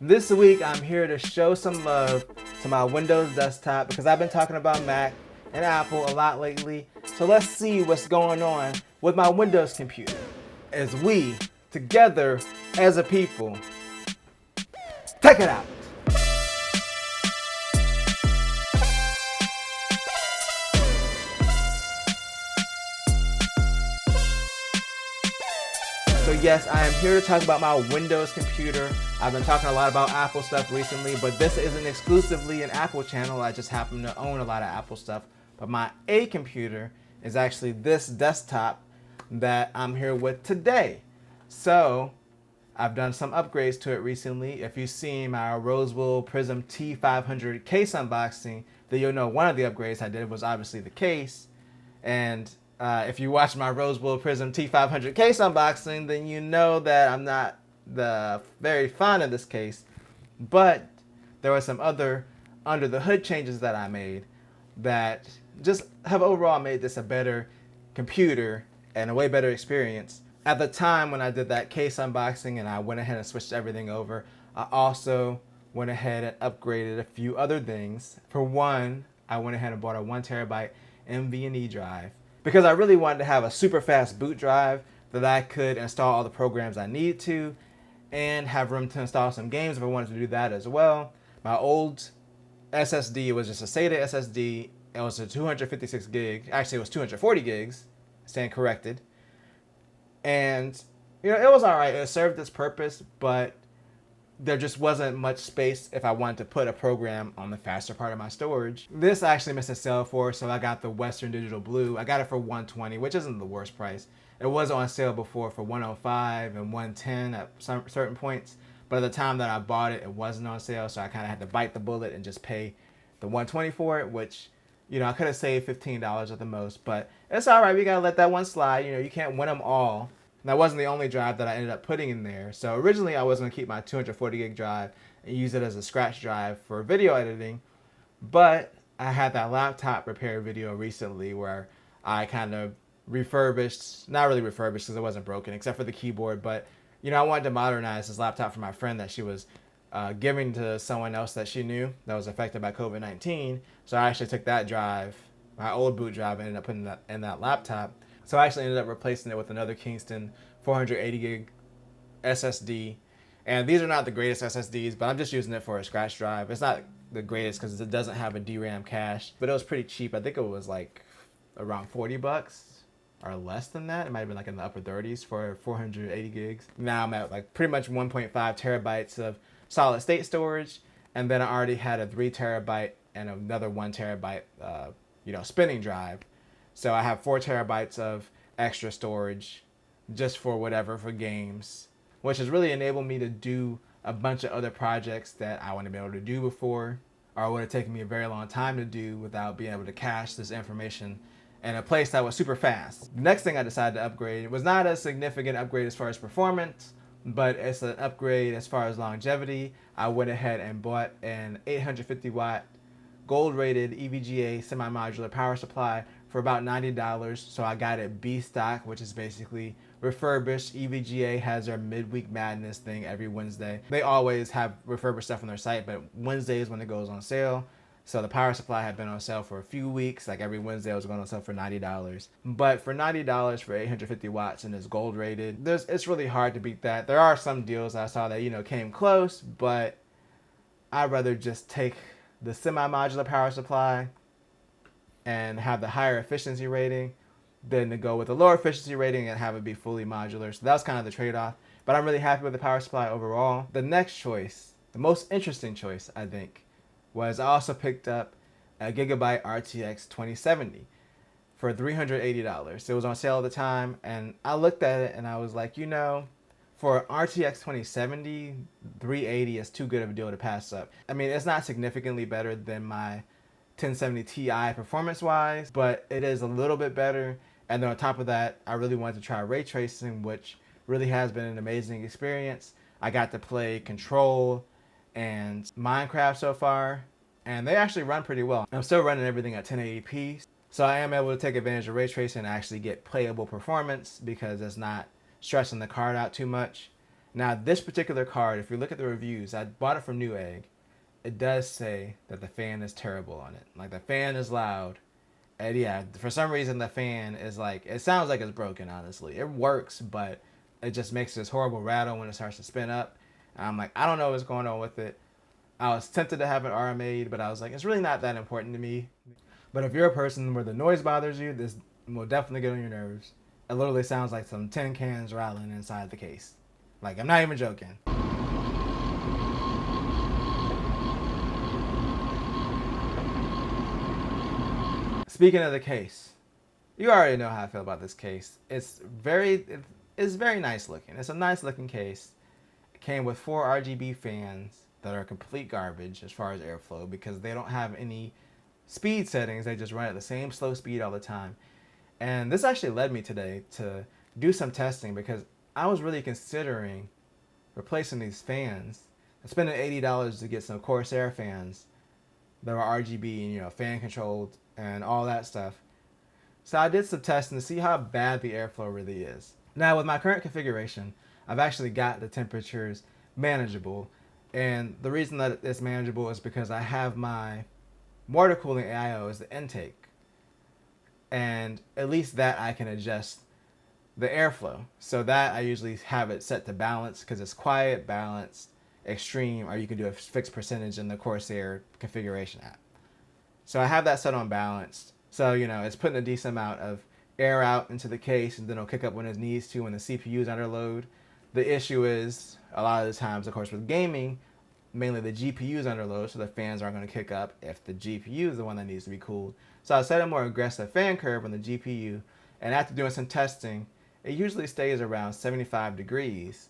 This week I'm here to show some love to my Windows desktop because I've been talking about Mac and Apple a lot lately. So let's see what's going on with my Windows computer as we, together as a people, check it out. So yes, I am here to talk about my Windows computer. I've been talking a lot about Apple stuff recently, but this isn't exclusively an Apple channel. I just happen to own a lot of Apple stuff. But my A computer is actually this desktop that I'm here with today. So I've done some upgrades to it recently. If you've seen my Rosewell Prism T500 case unboxing, then you'll know one of the upgrades I did was obviously the case. And if you watch my Rosewell Prism T500 case unboxing, then you know that I'm not very fond of this case. But there were some other under the hood changes that I made that just have overall made this a better computer and a way better experience. At the time when I did that case unboxing and I went ahead and switched everything over, I also went ahead and upgraded a few other things. For one, I went ahead and bought a 1 terabyte NVMe drive because I really wanted to have a super fast boot drive that I could install all the programs I need to and have room to install some games if I wanted to do that as well. My old SSD was just a SATA SSD. It was a 256 gig. Actually, it was 240 gigs. Stand corrected. And, you know, it was all right. It served its purpose, but there just wasn't much space if I wanted to put a program on the faster part of my storage. This I actually missed a sale for, so I got the Western Digital Blue. I got it for $120, which isn't the worst price. It was on sale before for $105 and $110 at some certain points, but at the time that I bought it, it wasn't on sale, so I kind of had to bite the bullet and just pay the $120 for it, which, you know, I could have saved $15 at the most, but it's all right. We got to let that one slide. You know, you can't win them all. And that wasn't the only drive that I ended up putting in there. So originally I was going to keep my 240 gig drive and use it as a scratch drive for video editing. But I had that laptop repair video recently where I kind of refurbished, not really refurbished because it wasn't broken except for the keyboard. But, you know, I wanted to modernize this laptop for my friend that she was giving to someone else that she knew that was affected by COVID-19. So I actually took that drive, my old boot drive, and ended up putting that in that laptop. So I actually ended up replacing it with another Kingston 480 gig SSD. And these are not the greatest SSDs, but I'm just using it for a scratch drive. It's not the greatest because it doesn't have a DRAM cache, but it was pretty cheap. I think it was like around $40 or less than that. It might have been like in the upper 30s for 480 gigs. Now I'm at like pretty much 1.5 terabytes of solid state storage. And then I already had a 3 terabyte and another 1 terabyte, spinning drive. So I have 4 terabytes of extra storage just for whatever, for games, which has really enabled me to do a bunch of other projects that I want to be able to do before, or would have taken me a very long time to do without being able to cache this information in a place that was super fast. The next thing I decided to upgrade was not a significant upgrade as far as performance, but it's an upgrade as far as longevity. I went ahead and bought an 850 watt gold rated EVGA semi-modular power supply for about $90. So I got it B stock, which is basically refurbished. EVGA has their midweek madness thing every Wednesday. They always have refurbished stuff on their site, but Wednesday is when it goes on sale. So the power supply had been on sale for a few weeks. Like every Wednesday it was going on sale for $90. But for $90 for 850 watts and it's gold rated, it's really hard to beat that. There are some deals I saw that, you know, came close, but I'd rather just take the semi-modular power supply and have the higher efficiency rating than to go with a lower efficiency rating and have it be fully modular. So that was kind of the trade-off. But I'm really happy with the power supply overall. The next choice, the most interesting choice, I think, was I also picked up a Gigabyte Rtx 2070 for $380. It was on sale at the time, and I looked at it and I was like, you know, for RTX 2070, $380 is too good of a deal to pass up. I mean, it's not significantly better than my 1070 Ti performance-wise, but it is a little bit better. And then on top of that, I really wanted to try ray tracing, which really has been an amazing experience. I got to play Control and Minecraft so far, and they actually run pretty well. I'm still running everything at 1080p, so I am able to take advantage of ray tracing and actually get playable performance because it's not stressing the card out too much. Now, this particular card, if you look at the reviews, I bought it from Newegg. It does say that the fan is terrible on it. Like, the fan is loud. And yeah, for some reason, the fan is like, it sounds like it's broken, honestly. It works, but it just makes this horrible rattle when it starts to spin up. And I'm like, I don't know what's going on with it. I was tempted to have an R made, but I was like, it's really not that important to me. But if you're a person where the noise bothers you, this will definitely get on your nerves. It literally sounds like some tin cans rattling inside the case. Like, I'm not even joking. Speaking of the case, you already know how I feel about this case. It's very nice looking. It's a nice looking case. It came with 4 RGB fans that are complete garbage as far as airflow because they don't have any speed settings. They just run at the same slow speed all the time. And this actually led me today to do some testing because I was really considering replacing these fans. I'm spending $80 to get some Corsair fans that are RGB and, fan controlled and all that stuff. So I did some testing to see how bad the airflow really is. Now with my current configuration, I've actually got the temperatures manageable. And the reason that it's manageable is because I have my water cooling AIO as the intake. And at least that I can adjust the airflow. So that I usually have it set to balance because it's quiet, balanced, extreme, or you can do a fixed percentage in the Corsair configuration app. So I have that set on balanced. So, it's putting a decent amount of air out into the case and then it'll kick up when it needs to when the CPU is under load. The issue is, a lot of the times, of course, with gaming, mainly the GPU is under load, so the fans aren't going to kick up if the GPU is the one that needs to be cooled. So I set a more aggressive fan curve on the GPU, and after doing some testing, it usually stays around 75 degrees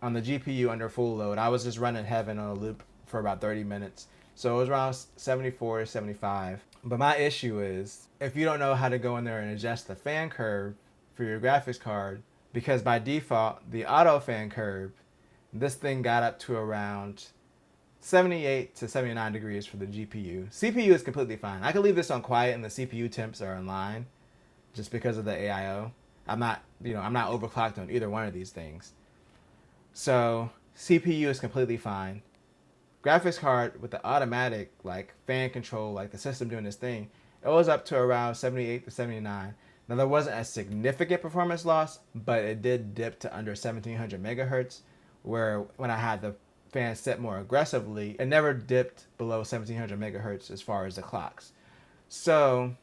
on the GPU under full load. I was just running Heaven on a loop for about 30 minutes. So it was around 74 to 75. But my issue is, if you don't know how to go in there and adjust the fan curve for your graphics card, because by default, the auto fan curve, this thing got up to around 78 to 79 degrees for the GPU. CPU is completely fine. I can leave this on quiet and the CPU temps are in line just because of the AIO. I'm not overclocked on either one of these things. So CPU is completely fine. Graphics card with the automatic fan control, the system doing this thing, it was up to around 78 to 79. Now there wasn't a significant performance loss, but it did dip to under 1700 megahertz, where when I had the fan set more aggressively, it never dipped below 1700 megahertz as far as the clocks. So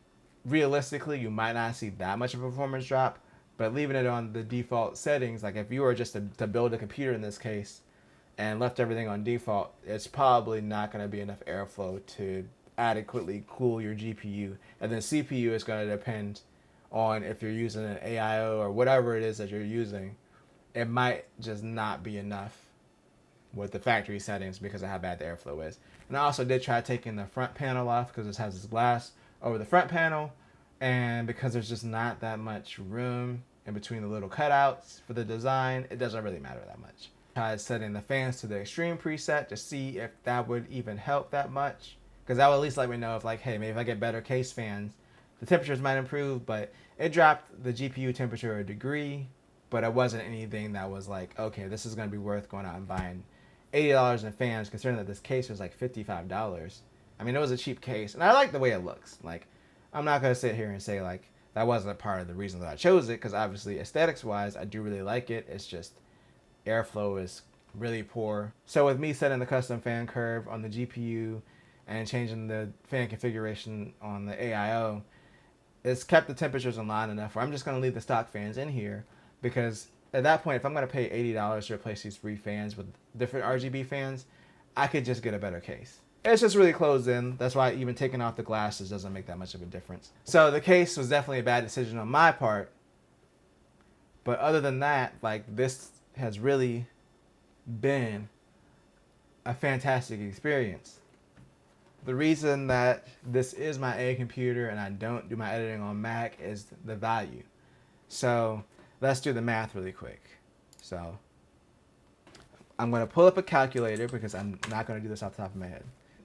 realistically, you might not see that much of a performance drop, but leaving it on the default settings, if you were just to build a computer in this case and left everything on default, it's probably not going to be enough airflow to adequately cool your GPU. And then CPU is going to depend on if you're using an AIO or whatever it is that you're using. It might just not be enough with the factory settings because of how bad the airflow is. And I also did try taking the front panel off because this has this glass over the front panel, and because there's just not that much room in between the little cutouts for the design, it doesn't really matter that much. I tried setting the fans to the extreme preset to see if that would even help that much, because that would at least let me know if hey, maybe if I get better case fans, the temperatures might improve. But it dropped the GPU temperature a degree, but it wasn't anything that was okay, this is going to be worth going out and buying $80 in fans, considering that this case was $55. I mean, it was a cheap case, and I like the way it looks. I'm not going to sit here and say that wasn't a part of the reason that I chose it, because obviously aesthetics wise I do really like it. It's just airflow is really poor. So with me setting the custom fan curve on the GPU and changing the fan configuration on the AIO, it's kept the temperatures in line enough where I'm just going to leave the stock fans in here, because at that point, if I'm going to pay $80 to replace these 3 fans with different RGB fans, I could just get a better case. It's just really closed in. That's why even taking off the glasses doesn't make that much of a difference. So the case was definitely a bad decision on my part. But other than that, this has really been a fantastic experience. The reason that this is my A computer and I don't do my editing on Mac is the value. So let's do the math really quick. So I'm going to pull up a calculator because I'm not going to do this off the top of my head.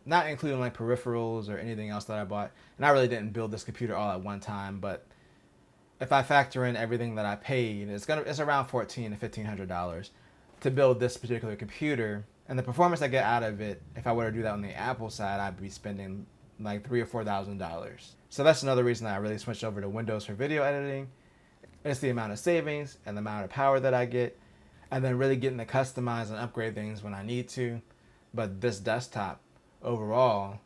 Not including peripherals or anything else that I bought. And I really didn't build this computer all at one time, but if I factor in everything that I paid, it's around $1,400 to $1,500 to build this particular computer. And the performance I get out of it, if I were to do that on the Apple side, I'd be spending like $3,000 or $4,000. So that's another reason I really switched over to Windows for video editing. It's the amount of savings and the amount of power that I get, and then really getting to customize and upgrade things when I need to. But this desktop overall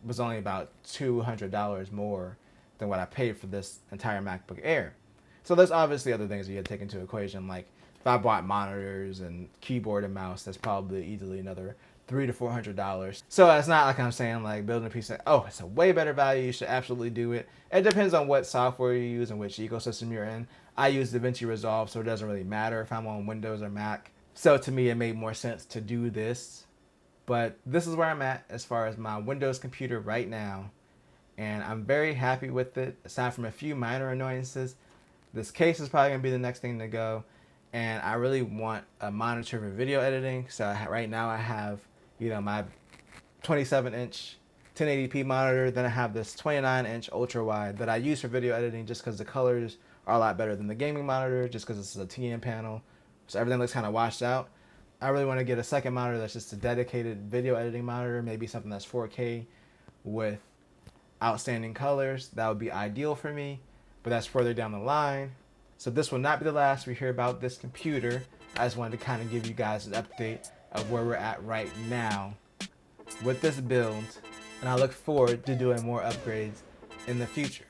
was only about $200 more than what I paid for this entire MacBook Air. So there's obviously other things that you have to take into equation, like if I bought monitors and keyboard and mouse, that's probably easily another $300 to $400. So it's not like I'm saying like building a piece of, oh, it's a way better value, you should absolutely do it. It depends on what software you use and which ecosystem you're in. I use DaVinci Resolve, so it doesn't really matter if I'm on Windows or Mac. So to me, it made more sense to do this. But this is where I'm at as far as my Windows computer right now. And I'm very happy with it, aside from a few minor annoyances. This case is probably gonna be the next thing to go. And I really want a monitor for video editing. So right now I have, my 27-inch 1080p monitor. Then I have this 29-inch ultra wide that I use for video editing just because the colors are a lot better than the gaming monitor, just because this is a TN panel. So everything looks kind of washed out. I really want to get a second monitor that's just a dedicated video editing monitor, maybe something that's 4K with outstanding colors. That would be ideal for me, but that's further down the line. So this will not be the last we hear about this computer. I just wanted to kind of give you guys an update of where we're at right now with this build, and I look forward to doing more upgrades in the future.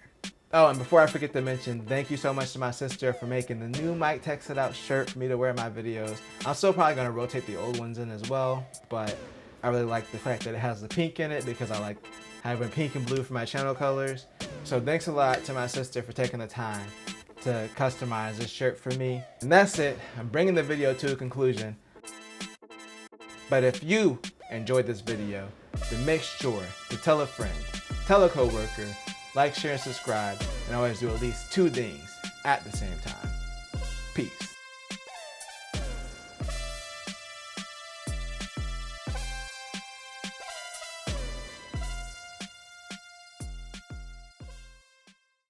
Oh, and before I forget to mention, thank you so much to my sister for making the new Mike Texts It Out shirt for me to wear in my videos. I'm still probably going to rotate the old ones in as well, but I really like the fact that it has the pink in it because I like having pink and blue for my channel colors. So thanks a lot to my sister for taking the time to customize this shirt for me. And that's it. I'm bringing the video to a conclusion. But if you enjoyed this video, then make sure to tell a friend, tell a coworker, like, share, and subscribe, and always do at least 2 things at the same time.